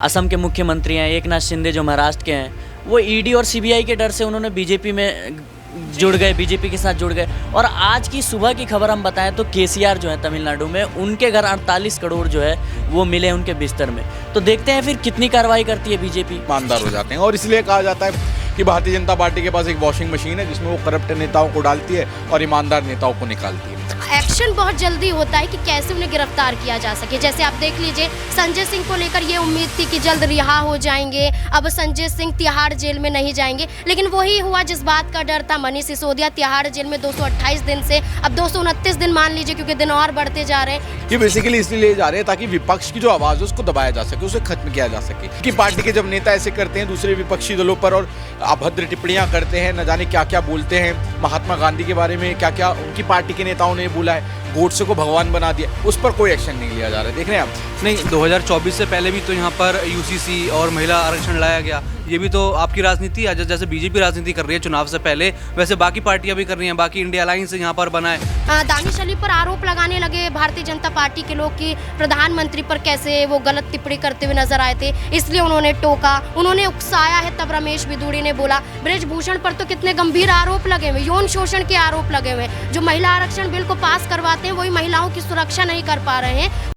असम के मुख्यमंत्री हैं एकनाथ शिंदे जो महाराष्ट्र के हैं, वो ईडी और सीबीआई के डर से उन्होंने बीजेपी में जुड़ गए, बीजेपी के साथ जुड़ गए। और आज की सुबह की खबर हम बताएं तो केसीआर जो है तमिलनाडु में, उनके घर 48 करोड़ जो है वो मिले उनके बिस्तर में। तो देखते हैं फिर कितनी कार्रवाई करती है बीजेपी। ईमानदार हो जाते हैं और इसलिए कहा जाता है कि भारतीय जनता पार्टी के पास एक वॉशिंग मशीन है जिसमें वो करप्ट नेताओं को डालती है और ईमानदार नेताओं को निकालती है। एक्शन बहुत जल्दी होता है कि कैसे उन्हें गिरफ्तार किया जा सके। जैसे आप देख लीजिए, संजय सिंह को लेकर ये उम्मीद थी कि जल्द रिहा हो जाएंगे, अब संजय सिंह तिहाड़ जेल में नहीं जाएंगे, लेकिन वही हुआ जिस बात का डर था। मनीष सिसोदिया तिहाड़ जेल में 228 दिन से अब 229 दिन मान लीजिए, क्योंकि दिन और बढ़ते जा रहे हैं। ये बेसिकली इसलिए ले जा रहे हैं ताकि विपक्ष की जो आवाज़ है उसको दबाया जा सके, उसे खत्म किया जा सके। कि पार्टी के जब नेता ऐसे करते हैं दूसरे विपक्षी दलों पर और अभद्र टिप्पणियां करते हैं, न जाने क्या क्या बोलते हैं, महात्मा गांधी के बारे में क्या क्या उनकी पार्टी के नेताओं ने बोला है, गोडसे को भगवान बना दिया, उस पर कोई एक्शन नहीं लिया जा रहा है। देख रहे हैं आप। नहीं, 2024 से पहले भी तो यहाँ पर यूसीसी और महिला आरक्षण लाया गया। ये भी तो आपकी राजनीति है। जैसे बीजेपी राजनीति कर रही है चुनाव से पहले, वैसे बाकी पार्टियां भी कर रही हैं। बाकी इंडिया अलायंस यहाँ पर बना है। दानिश अली पर आरोप लगाने लगे भारतीय जनता पार्टी के लोग कि प्रधानमंत्री पर कैसे वो गलत टिप्पणी करते हुए नजर आए थे, इसलिए उन्होंने टोका, उन्होंने उकसाया है। तब रमेश बिधूड़ी ने बोला। ब्रजभूषण पर तो कितने गंभीर आरोप लगे हुए, यौन शोषण के आरोप लगे हुए। जो महिला आरक्षण बिल को पास करवाते हैं वही महिलाओं की सुरक्षा नहीं कर पा रहे हैं।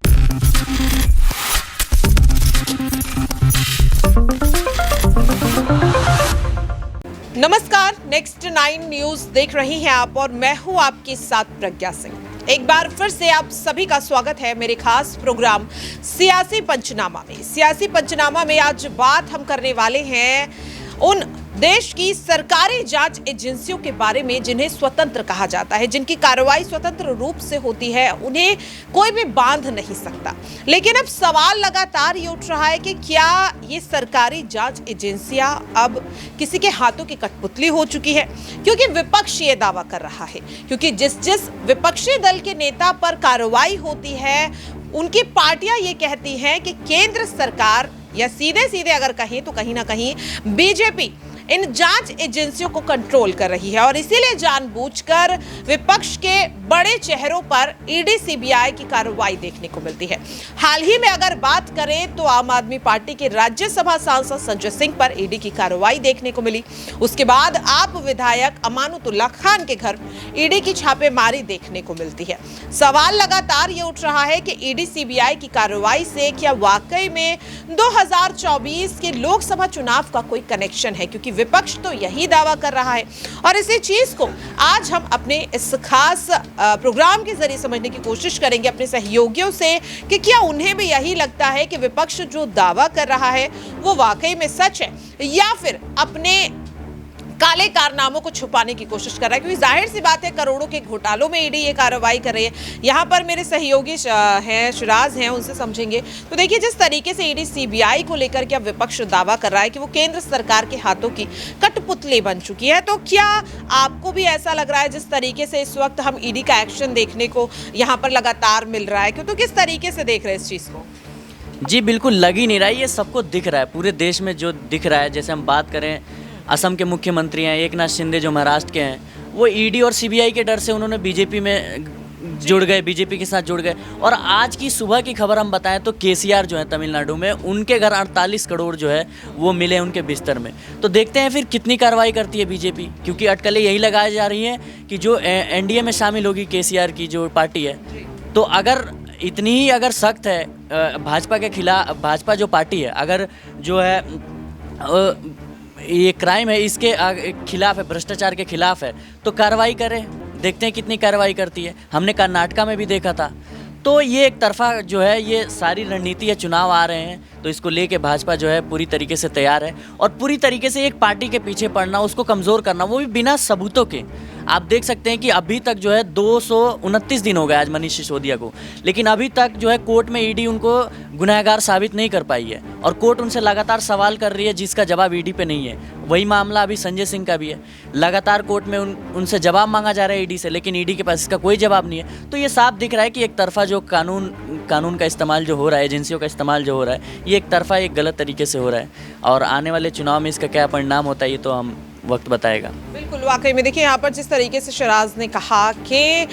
नमस्कार, नेक्स्ट 9 न्यूज देख रही हैं आप और मैं हूं आपके साथ प्रज्ञा सिंह। एक बार फिर से आप सभी का स्वागत है मेरे खास प्रोग्राम सियासी पंचनामा में। सियासी पंचनामा में आज बात हम करने वाले हैं उन देश की सरकारी जांच एजेंसियों के बारे में जिन्हें स्वतंत्र कहा जाता है, जिनकी कार्रवाई स्वतंत्र रूप से होती है, उन्हें कोई भी बांध नहीं सकता। लेकिन अब सवाल लगातार ये उठ रहा है कि क्या ये सरकारी जांच एजेंसियां अब किसी के हाथों की कठपुतली हो चुकी है? क्योंकि विपक्ष ये दावा कर रहा है, क्योंकि जिस विपक्षी दल के नेता पर कार्रवाई होती है उनकी पार्टियां ये कहती हैं कि केंद्र सरकार, या सीधे सीधे अगर कहें तो कहीं ना कहीं बीजेपी इन जांच एजेंसियों को कंट्रोल कर रही है और इसीलिए जानबूझकर विपक्ष के बड़े चेहरों पर ईडी सीबीआई की कार्रवाई देखने को मिलती है। हाल ही में अगर बात करें तो आम आदमी पार्टी के राज्यसभा सांसद संजय सिंह पर ईडी की कार्रवाई देखने को मिली। उसके बाद आप विधायक अमानुतुल्लाह खान के घर ईडी की छापेमारी देखने को मिलती है। सवाल लगातार ये उठ रहा है कि ईडी सीबीआई की कार्रवाई से क्या वाकई में 2024 के लोकसभा चुनाव का कोई कनेक्शन है? क्योंकि विपक्ष तो यही दावा कर रहा है और इसी चीज को आज हम अपने इस खास प्रोग्राम के जरिए समझने की कोशिश करेंगे अपने सहयोगियों से कि क्या उन्हें भी यही लगता है कि विपक्ष जो दावा कर रहा है वो वाकई में सच है या फिर अपने काले कारनामों को छुपाने की कोशिश कर रहा है। क्योंकि जाहिर सी बात है करोड़ों के घोटालों में ईडी ये कार्रवाई कर रही है। यहाँ पर मेरे सहयोगी हैं, शिराज हैं, उनसे समझेंगे। तो देखिए, जिस तरीके से ईडी सीबीआई को लेकर के अब विपक्ष दावा कर रहा है कि वो केंद्र सरकार के हाथों की कठपुतली बन चुकी है, तो क्या आपको भी ऐसा लग रहा है जिस तरीके से इस वक्त हम ईडी का एक्शन देखने को यहाँ पर लगातार मिल रहा है, तो किस तरीके से देख रहे हैं इस चीज को? जी बिल्कुल लग ही नहीं रहा है, ये सबको दिख रहा है, पूरे देश में जो दिख रहा है। जैसे हम बात करें, असम के मुख्यमंत्री हैं एकनाथ शिंदे जो महाराष्ट्र के हैं, वो ईडी और सीबीआई के डर से उन्होंने बीजेपी में जुड़ गए, बीजेपी के साथ जुड़ गए। और आज की सुबह की खबर हम बताएं तो केसीआर जो है तमिलनाडु में, उनके घर 48 करोड़ जो है वो मिले उनके बिस्तर में। तो देखते हैं फिर कितनी कार्रवाई करती है बीजेपी, क्योंकि अटकलें यही लगाई जा रही हैं कि जो एनडीए में शामिल होगी केसीआर की जो पार्टी है, तो अगर इतनी ही अगर सख्त है भाजपा के खिलाफ, भाजपा जो पार्टी है अगर जो है ये क्राइम है इसके खिलाफ है, भ्रष्टाचार के खिलाफ है, तो कार्रवाई करें। देखते हैं कितनी कार्रवाई करती है। हमने कर्नाटका में भी देखा था। तो ये एक तरफा जो है ये सारी रणनीति है, चुनाव आ रहे हैं तो इसको लेके भाजपा जो है पूरी तरीके से तैयार है और पूरी तरीके से एक पार्टी के पीछे पड़ना, उसको कमज़ोर करना, वो भी बिना सबूतों के। आप देख सकते हैं कि अभी तक जो है 229 दिन हो गए आज मनीष सिसोदिया को, लेकिन अभी तक जो है कोर्ट में ईडी उनको गुनहगार साबित नहीं कर पाई है और कोर्ट उनसे लगातार सवाल कर रही है जिसका जवाब ईडी पे नहीं है। वही मामला अभी संजय सिंह का भी है, लगातार कोर्ट में उनसे जवाब मांगा जा रहा है ईडी से, लेकिन ईडी के पास इसका कोई जवाब नहीं है। तो ये साफ दिख रहा है कि एक तरफा जो कानून का इस्तेमाल जो हो रहा है, एजेंसियों का इस्तेमाल जो हो रहा है, ये एक तरफा एक गलत तरीके से हो रहा है और आने वाले चुनाव में इसका क्या परिणाम होता है ये तो हम वक्त बताएगा। बिल्कुल, वाकई में देखिए यहाँ पर जिस तरीके से शराज ने कहा कि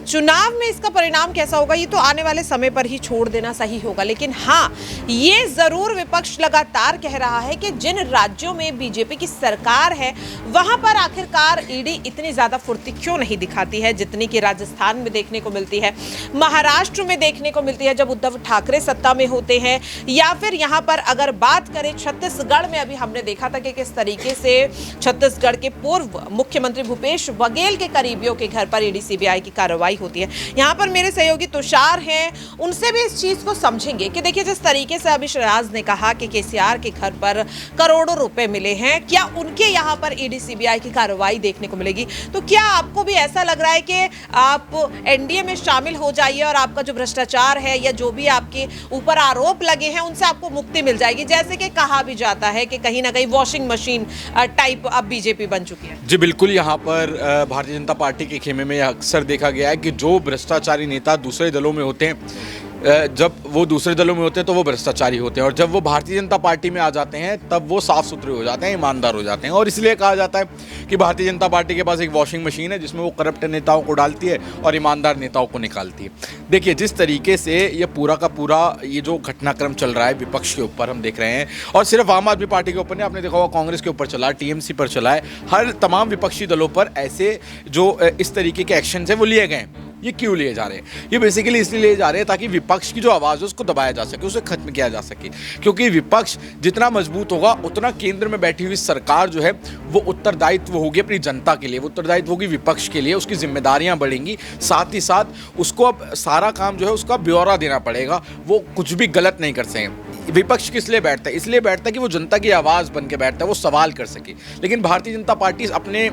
चुनाव में इसका परिणाम कैसा होगा ये तो आने वाले समय पर ही छोड़ देना सही होगा, लेकिन हाँ ये जरूर विपक्ष लगातार कह रहा है कि जिन राज्यों में बीजेपी की सरकार है वहां पर आखिरकार ईडी इतनी ज्यादा फुर्ती क्यों नहीं दिखाती है जितनी कि राजस्थान में देखने को मिलती है, महाराष्ट्र में देखने को मिलती है जब उद्धव ठाकरे सत्ता में होते हैं, या फिर यहाँ पर अगर बात करें छत्तीसगढ़ में अभी हमने देखा था कि किस तरीके से छत्तीसगढ़ के पूर्व मुख्यमंत्री भूपेश बघेल के करीबियों के घर पर ईडी सीबीआई की कार्रवाई होती है। यहाँ पर मेरे सहयोगी तुषार हैं, उनसे भी इस चीज को समझेंगे कि देखिए जिस तरीके से अभी शराज ने कहा कि केसीआर के घर पर करोड़ों रुपए मिले हैं, क्या उनके यहाँ पर ईडी सीबीआई की कार्रवाई देखने को मिलेगी? तो क्या आपको भी ऐसा लग रहा है कि आप एनडीए में शामिल हो जाइए और आपका जो भ्रष्टाचार है या जो भी आपके ऊपर आरोप लगे हैं उनसे आपको मुक्ति मिल जाएगी, जैसे कि कहा भी जाता है कि कहीं ना कहीं वॉशिंग मशीन टाइप अब बीजेपी बन चुकी है? जी बिल्कुल, यहाँ पर भारतीय जनता पार्टी के खेमे में अक्सर देखा गया है कि जो भ्रष्टाचारी नेता दूसरे दलों में होते हैं, जब वो दूसरे दलों में होते हैं तो वो भ्रष्टाचारी होते हैं, और जब वो भारतीय जनता पार्टी में आ जाते हैं तब वो साफ सुथरे हो जाते हैं, ईमानदार हो जाते हैं। और इसलिए कहा जाता है कि भारतीय जनता पार्टी के पास एक वॉशिंग मशीन है जिसमें वो करप्ट नेताओं को डालती है और ईमानदार नेताओं को निकालती है। देखिए जिस तरीके से ये पूरा का पूरा ये जो घटनाक्रम चल रहा है विपक्ष के ऊपर हम देख रहे हैं, और सिर्फ आम आदमी पार्टी के ऊपर नहीं, आपने देखा होगा कांग्रेस के ऊपर चला, टीएमसी पर चला है, हर तमाम विपक्षी दलों पर ऐसे जो इस तरीके के एक्शन है वो लिए गए हैं। ये क्यों लिए जा रहे हैं? ये बेसिकली इसलिए लिए जा रहे हैं ताकि विपक्ष की जो आवाज़ है उसको दबाया जा सके, उसे खत्म किया जा सके, क्योंकि विपक्ष जितना मजबूत होगा उतना केंद्र में बैठी हुई सरकार जो है वो उत्तरदायित्व होगी अपनी जनता के लिए, वो उत्तरदायित्व होगी विपक्ष के लिए, उसकी जिम्मेदारियां बढ़ेंगी, साथ ही साथ उसको अब सारा काम जो है उसका ब्यौरा देना पड़ेगा, वो कुछ भी गलत नहीं कर सकें। विपक्ष किस लिए बैठता है? इसलिए बैठता है कि वो जनता की आवाज़ बन के बैठता है, वो सवाल कर सके। लेकिन भारतीय जनता पार्टी अपने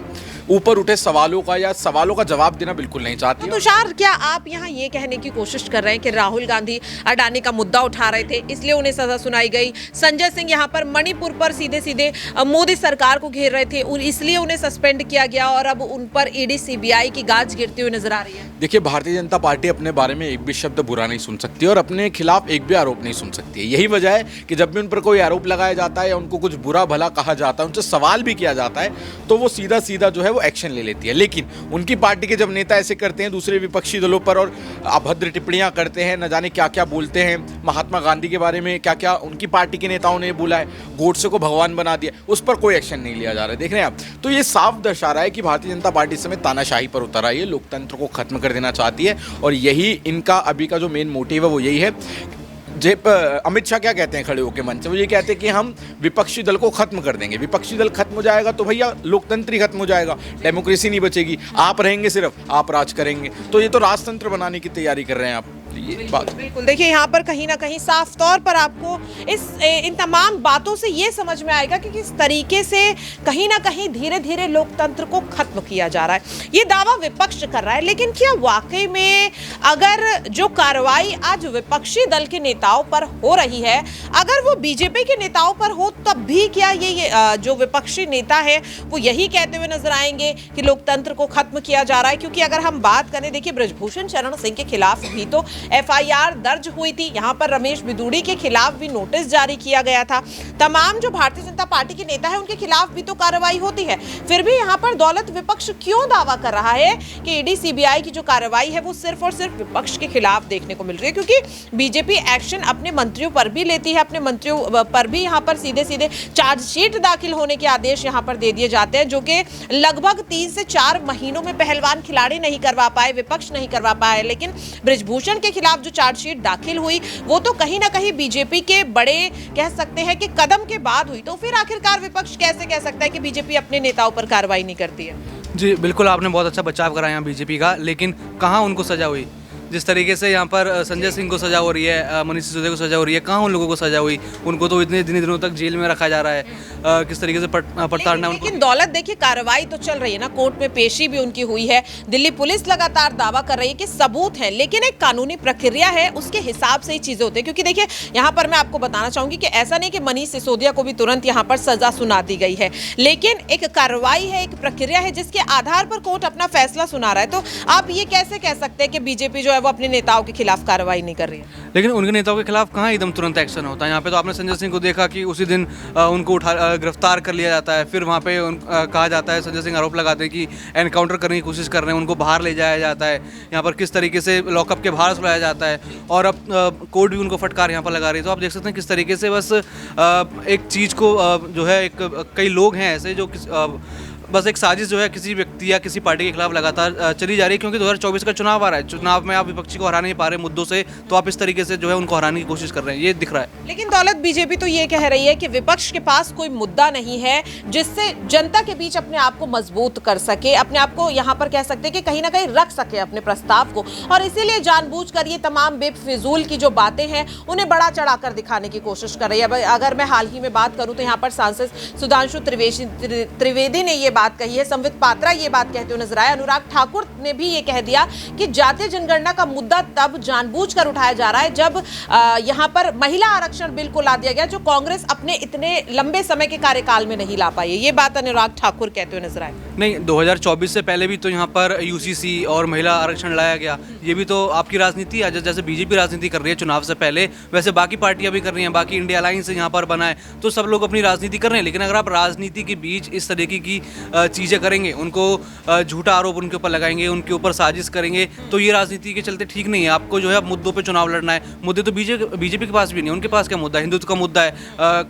ऊपर उठे सवालों का या सवालों का जवाब देना बिल्कुल नहीं चाहती। तो तुषार, क्या आप यहाँ ये कहने की कोशिश कर रहे हैं कि राहुल गांधी अडानी का मुद्दा उठा रहे थे इसलिए उन्हें सजा सुनाई गई, संजय सिंह यहाँ पर मणिपुर पर सीधे सीधे मोदी सरकार को घेर रहे थे इसलिए उन्हें सस्पेंड किया गया, और अब उन पर ईडी सीबीआई की गाज गिरती हुई नजर आ रही है? देखिए भारतीय जनता पार्टी अपने बारे में एक भी शब्द बुरा नहीं सुन सकती और अपने खिलाफ एक भी आरोप नहीं सुन सकती है। यही वजह है कि जब भी उन पर कोई आरोप लगाया जाता है या उनको कुछ बुरा भला कहा जाता है, उनसे सवाल भी किया जाता है, तो वो सीधा सीधा जो है वो एक्शन ले लेती है। लेकिन उनकी पार्टी के जब नेता ऐसे करते हैं दूसरे विपक्षी दलों पर और अभद्र टिप्पणियां करते हैं, न जाने क्या क्या बोलते हैं, महात्मा गांधी के बारे में क्या क्या उनकी पार्टी के नेताओं ने बोला है, गोडसे को भगवान बना दिया, उस पर कोई एक्शन नहीं लिया जा रहा है। देख रहे हैं आप, तो ये साफ दर्शा रहा है कि भारतीय जनता पार्टी इस समय तानाशाही पर उतर आई है, लोकतंत्र को खत्म कर देना चाहती है, और यही इनका अभी का जो मेन मोटिव है वो यही है। अमित शाह क्या कहते हैं खड़े होकर मंच से? वो ये कहते हैं कि हम विपक्षी दल को खत्म कर देंगे। विपक्षी दल खत्म हो जाएगा तो भैया लोकतंत्र ही खत्म हो जाएगा, डेमोक्रेसी नहीं बचेगी, आप रहेंगे सिर्फ, आप राज करेंगे। तो ये तो राजतंत्र बनाने की तैयारी कर रहे हैं आप। ये बात बिल्कुल, देखिए यहाँ पर कहीं ना कहीं साफ तौर पर आपको इन तमाम बातों से ये समझ में आएगा कि किस तरीके से कहीं ना कहीं धीरे धीरे लोकतंत्र को खत्म किया जा रहा है। ये दावा विपक्ष कर रहा है, लेकिन क्या वाकई में अगर जो कार्रवाई आज विपक्षी दल के नेताओं पर हो रही है, अगर वो बीजेपी के नेताओं पर हो तब भी क्या ये जो विपक्षी नेता है वो यही कहते हुए नजर आएंगे कि लोकतंत्र को खत्म किया जा रहा है? क्योंकि अगर हम बात करें, देखिए बृजभूषण शरण सिंह के खिलाफ भी तो एफआईआर दर्ज हुई थी, यहाँ पर रमेश बिदूड़ी के खिलाफ भी नोटिस जारी किया गया था, तमाम जो भारतीय जनता पार्टी के नेता है उनके खिलाफ भी तो कार्रवाई होती है। फिर भी यहाँ पर दौलत विपक्ष क्यों दावा कर रहा है कि ईडी सीबीआई की जो कार्रवाई है वो सिर्फ और सिर्फ विपक्ष के खिलाफ देखने को मिल रही है? क्योंकि बीजेपी एक्शन अपने मंत्रियों पर भी लेती है, अपने मंत्रियों पर भी यहाँ पर सीधे सीधे चार्जशीट दाखिल होने के आदेश यहाँ पर दे दिए जाते हैं, जो कि लगभग 3 से 4 महीनों में पहलवान खिलाड़ी नहीं करवा पाए, विपक्ष नहीं करवा पाए। लेकिन बृजभूषण के खिलाफ जो चार्जशीट दाखिल हुई वो तो कहीं ना कहीं बीजेपी के बड़े कह सकते हैं कि कदम के बाद हुई। तो फिर आखिरकार विपक्ष कैसे कह सकता है कि बीजेपी अपने नेताओं पर कार्रवाई नहीं करती है? जी बिल्कुल, आपने बहुत अच्छा बचाव करा यहाँ बीजेपी का, लेकिन कहाँ उनको सजा हुई? जिस तरीके से यहाँ पर संजय सिंह को सजा हो रही है, मनीष सिसोदिया को सजा हो रही है, कहाँ उन लोगों को सजा हुई? उनको तो इतने दिनों तक जेल में रखा जा रहा है। किस तरीके से प्रताड़ना उनको। लेकिन दौलत, देखिए कार्रवाई तो चल रही है ना, कोर्ट में पेशी भी उनकी हुई है, दिल्ली पुलिस लगातार दावा कर रही है कि सबूत है, लेकिन एक कानूनी प्रक्रिया है, उसके हिसाब से ही चीजें होती है। क्योंकि देखिए यहाँ पर मैं आपको बताना चाहूंगी कि ऐसा नहीं कि मनीष सिसोदिया को भी तुरंत यहाँ पर सजा सुना दी गई है, लेकिन एक कार्रवाई है, एक प्रक्रिया है जिसके आधार पर कोर्ट अपना फैसला सुना रहा है। तो आप ये कैसे कह सकते हैं कि बीजेपी जो है वो अपने नेताओं के खिलाफ कार्रवाई नहीं कर रही है। लेकिन उनके नेताओं के खिलाफ कहाँ एकदम तुरंत एक्शन होता है। यहाँ पे तो आपने संजय सिंह को देखा कि उसी दिन उनको गिरफ्तार कर लिया जाता है, फिर वहाँ पे कहा जाता है, संजय सिंह आरोप लगाते हैं कि एनकाउंटर करने की कोशिश कर रहे हैं, उनको बाहर ले जाया जाता है। यहाँ पर किस तरीके से लॉकअप के बाहर सुलाया जाता है और अब कोर्ट भी उनको फटकार यहाँ पर लगा रही है। तो आप देख सकते हैं किस तरीके से बस एक चीज़ को जो है कई लोग हैं ऐसे जो बस एक साजिश जो है किसी व्यक्ति या किसी पार्टी के खिलाफ लगातार चली जा रही है, क्योंकि 2024 का चुनाव आ रहा है। चुनाव में आप विपक्षी को हरा नहीं पा रहे मुद्दों से, तो आप इस तरीके से जो है उनको हराने की कोशिश कर रहे हैं, ये दिख रहा है। लेकिन दौलत, बीजेपी तो ये कह रही है कि विपक्ष के पास कोई मुद्दा नहीं है जिससे जनता के बीच अपने आप को मजबूत कर सके, अपने आप को यहाँ पर कह सकते हैं कि कहीं ना कहीं रख सके अपने प्रस्ताव को, और इसीलिए जानबूझकर ये तमाम बेफिजूल की जो बातें हैं उन्हें बड़ा चढ़ाकर दिखाने की कोशिश कर रही है। अगर मैं हाल ही में बात करूं तो यहाँ पर सांसद सुधांशु त्रिवेदी ने ये बात कही है, संबित पात्रा ये बात कहते हुए नजर आए, अनुराग ठाकुर ने भी ये कह दिया कि जातीय जनगणना का मुद्दा तब जानबूझकर उठाया जा रहा है जब यहाँ पर महिला आरक्षण बिल को ला दिया गया, जो कांग्रेस अपने इतने लंबे समय के कार्यकाल में नहीं ला पाई है। ये बात अनुराग ठाकुर कहते हुए नजर आए। नहीं, 2024 से पहले भी तो यहाँ पर यूसीसी और महिला आरक्षण लाया गया, ये भी तो आपकी राजनीति है। जैसे बीजेपी राजनीति कर रही है चुनाव से पहले, वैसे बाकी पार्टियां भी कर रही हैं, बाकी इंडिया अलायंस यहाँ पर बना है, तो सब लोग अपनी राजनीति कर रहे हैं। लेकिन अगर आप राजनीति के बीच इस तरीके की चीज़ें करेंगे, उनको झूठा आरोप उनके ऊपर लगाएंगे, उनके ऊपर साजिश करेंगे, तो ये राजनीति के चलते ठीक नहीं है। आपको जो है मुद्दों पे चुनाव लड़ना है। मुद्दे तो बीजेपी के पास भी नहीं, उनके पास क्या मुद्दा है? हिंदुत्व का मुद्दा है,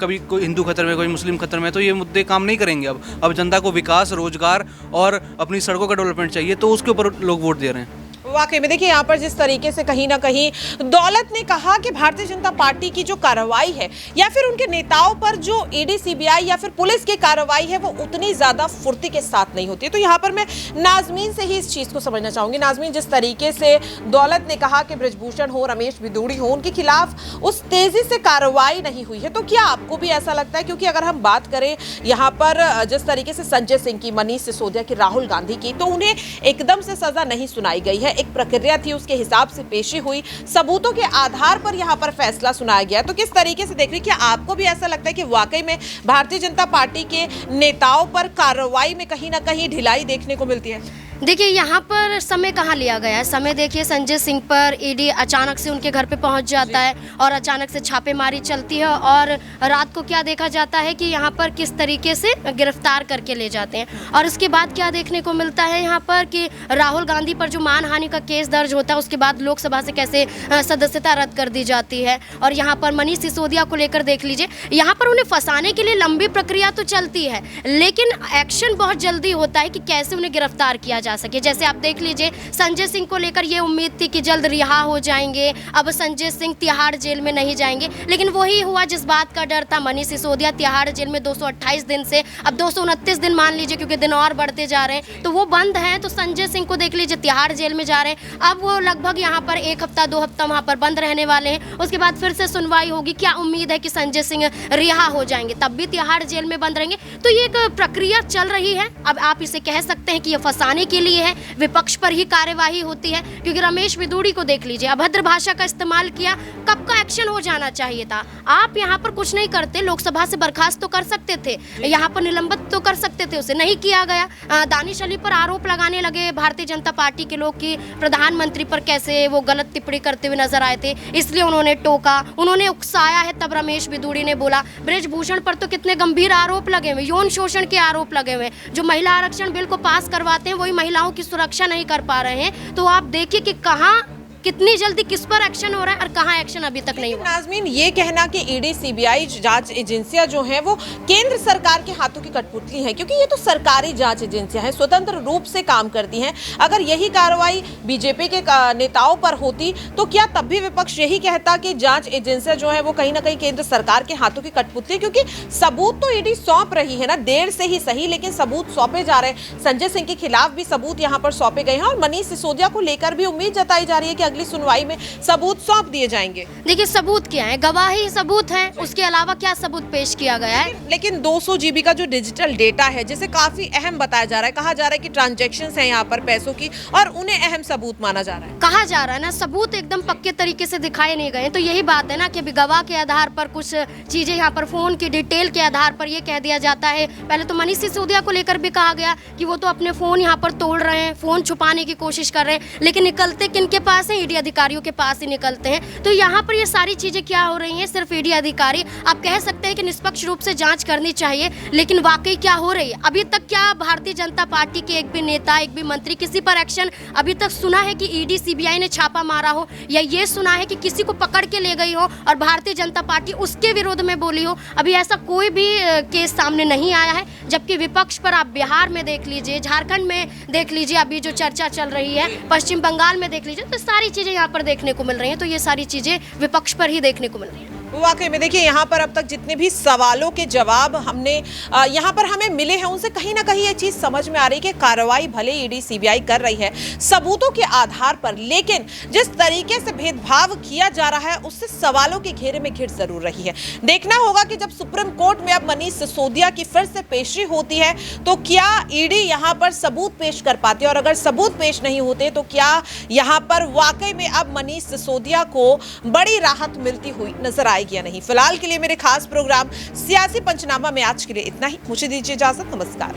कभी कोई हिंदू खतरे में, कोई मुस्लिम खतरे में, तो ये मुद्दे काम नहीं करेंगे। अब जनता को विकास, रोजगार और अपनी सड़कों का डेवलपमेंट चाहिए, तो उसके ऊपर लोग वोट दे रहे हैं। वाकई में देखिए यहाँ पर जिस तरीके से कहीं ना कहीं दौलत ने कहा कि भारतीय जनता पार्टी की जो कार्रवाई है या फिर उनके नेताओं पर जो ईडी, सीबीआई या फिर पुलिस की कार्रवाई है वो उतनी ज्यादा फुर्ती के साथ नहीं होती है। तो यहाँ पर मैं नाजमीन से ही इस चीज को समझना चाहूंगी। नाजमीन, जिस तरीके से दौलत ने कहा कि बृजभूषण हो, रमेश बिदूड़ी हो, उनके खिलाफ उस तेजी से कार्रवाई नहीं हुई है, तो क्या आपको भी ऐसा लगता है? क्योंकि अगर हम बात करें यहाँ पर जिस तरीके से संजय सिंह की, मनीष सिसोदिया की, राहुल गांधी की, तो उन्हें एकदम से सजा नहीं सुनाई गई है। एक प्रक्रिया थी, उसके हिसाब से पेशी हुई, सबूतों के आधार पर यहां पर फैसला सुनाया गया। तो किस तरीके से देख रही, क्या आपको भी ऐसा लगता है कि वाकई में भारतीय जनता पार्टी के नेताओं पर कार्रवाई में कहीं ना कहीं ढिलाई देखने को मिलती है? देखिए यहाँ पर समय कहाँ लिया गया है। समय देखिए, संजय सिंह पर ईडी अचानक से उनके घर पे पहुंच जाता है और अचानक से छापेमारी चलती है, और रात को क्या देखा जाता है कि यहाँ पर किस तरीके से गिरफ्तार करके ले जाते हैं। और उसके बाद क्या देखने को मिलता है यहाँ पर कि राहुल गांधी पर जो मानहानि का केस दर्ज होता है, उसके बाद लोकसभा से कैसे सदस्यता रद्द कर दी जाती है। और यहाँ पर मनीष सिसोदिया को लेकर देख लीजिए, यहाँ पर उन्हें फंसाने के लिए लंबी प्रक्रिया तो चलती है, लेकिन एक्शन बहुत जल्दी होता है कि कैसे उन्हें गिरफ्तार किया जा सके। जैसे आप देख लीजिए, संजय सिंह को लेकर ये उम्मीद थी कि जल्द रिहा हो जाएंगे, अब संजय सिंह तिहाड़ जेल में नहीं जाएंगे, लेकिन वही हुआ जिस बात का डर था। मनीष सिसोदिया तिहाड़ जेल में 228 दिन से अब 229 दिन मान लीजिए, क्योंकि दिन और बढ़ते जा रहे हैं, तो वो बंद है। तो संजय सिंह को देख लीजिए, तिहाड़ जेल में जा रहे हैं, अब वो लगभग यहाँ पर 1 हफ्ता 2 हफ्ता वहाँ पर बंद रहने वाले हैं। उसके बाद फिर से सुनवाई होगी। क्या उम्मीद है कि संजय सिंह रिहा हो जाएंगे, तब भी तिहाड़ जेल में बंद रहेंगे। तो ये एक प्रक्रिया चल रही है। अब आप इसे कह सकते हैं कि ये फंसाने के लिए है, विपक्ष पर ही कार्यवाही होती है। क्योंकि रमेश बिदूड़ी को देख लीजिए, अभद्र भाषा का इस्तेमाल किया, कब का एक्शन हो जाना चाहिए था। आप यहाँ पर कुछ नहीं करते, लोकसभा से बर्खास्त तो कर सकते थे, यहाँ पर निलंबित तो कर सकते थे, उसे नहीं किया गया। दानिश अली पर आरोप लगाने लगे भारतीय जनता पार्टी के लोग कि प्रधानमंत्री पर कैसे वो गलत टिप्पणी करते हुए नजर आए थे, इसलिए उन्होंने टोका, उन्होंने उकसाया है। तब रमेश बिदूड़ी ने बोला, बृजभूषण पर तो कितने गंभीर आरोप लगे हुए, यौन शोषण के आरोप लगे हुए। जो महिला आरक्षण बिल को पास करवाते हैं वही महिलाओं की सुरक्षा नहीं कर पा रहे हैं। तो आप देखिए कि कहां कितनी जल्दी किस पर एक्शन हो रहा है और कहां एक्शन अभी तक नहीं हुआ। नाजमीन, ये कहना कि ईडी, सीबीआई जांच एजेंसियां जो हैं वो केंद्र सरकार के हाथों की कठपुतली हैं, क्योंकि ये तो सरकारी जांच एजेंसियां हैं, स्वतंत्र रूप से काम करती हैं। अगर यही कार्रवाई बीजेपी के नेताओं पर होती तो क्या तब भी विपक्ष यही कहता कि जांच एजेंसियां जो है वो कहीं ना कहीं केंद्र सरकार के हाथों की कठपुतली? क्योंकि सबूत तो ईडी सौंप रही है ना, देर से ही सही, लेकिन सबूत सौंपे जा रहे हैं। संजय सिंह के खिलाफ भी सबूत यहाँ पर सौंपे गए हैं और मनीष सिसोदिया को लेकर भी उम्मीद जताई जा रही है कि अगली सुनवाई में सबूत सौंप दिए जाएंगे। देखिए, सबूत क्या है, गवाही सबूत है, उसके अलावा क्या सबूत पेश किया गया है? लेकिन 200 GB का जो डिजिटल डेटा है, जिसे काफी अहम बताया जा रहा है, कहा जा रहा है कि ट्रांजैक्शंस हैं यहाँ पर पैसों की, और उन्हें अहम सबूत माना जा रहा है। कहा जा रहा है ना, सबूत एकदम पक्के तरीके से दिखाए नहीं गए। तो यही बात है ना कि गवाह के आधार पर कुछ चीजें, यहाँ पर फोन की डिटेल के आधार पर ये कह दिया जाता है। पहले तो मनीष सिसोदिया को लेकर भी कहा गया कि वो तो अपने फोन यहाँ पर तोड़ रहे हैं, फोन छुपाने की कोशिश कर रहे हैं, लेकिन निकलते किनके पास है? ईडी अधिकारियों के पास ही निकलते हैं। तो यहाँ पर ये सारी चीज़ें क्या हो रही हैं, सिर्फ ईडी अधिकारी, आप कह सकते हैं कि निष्पक्ष रूप से जांच करनी चाहिए, लेकिन वाकई क्या हो रही है? अभी तक क्या भारतीय जनता पार्टी के एक भी नेता, एक भी मंत्री, किसी पर एक्शन अभी तक सुना है कि ईडी सीबीआई ने छापा मारा हो, या ये सुना है कि किसी को पकड़ के ले गई हो और भारतीय जनता पार्टी उसके विरोध में बोली हो? अभी ऐसा कोई भी केस सामने नहीं आया है। जबकि विपक्ष पर आप बिहार में देख लीजिए, झारखंड में देख लीजिए, अभी जो चर्चा चल रही है, पश्चिम बंगाल में देख लीजिए, तो सारी चीज़ें यहाँ पर देखने को मिल रही हैं। तो ये सारी चीज़ें विपक्ष पर ही देखने को मिल रही हैं। वाकई में देखिए, यहाँ पर अब तक जितने भी सवालों के जवाब हमने यहाँ पर हमें मिले हैं, उनसे कहीं ना कहीं ये चीज समझ में आ रही है कि कार्रवाई भले ईडी सीबीआई कर रही है सबूतों के आधार पर, लेकिन जिस तरीके से भेदभाव किया जा रहा है उससे सवालों के घेरे में घिर जरूर रही है। देखना होगा कि जब सुप्रीम कोर्ट में अब मनीष सिसोदिया की फिर से पेशी होती है तो क्या ईडी यहाँ पर सबूत पेश कर पाती है, और अगर सबूत पेश नहीं होते तो क्या यहाँ पर वाकई में अब मनीष सिसोदिया को बड़ी राहत मिलती हुई नजर आएगी या नहीं। फिलहाल के लिए मेरे खास प्रोग्राम सियासी पंचनामा में आज के लिए इतना ही। मुझे दीजिए इजाजत, नमस्कार।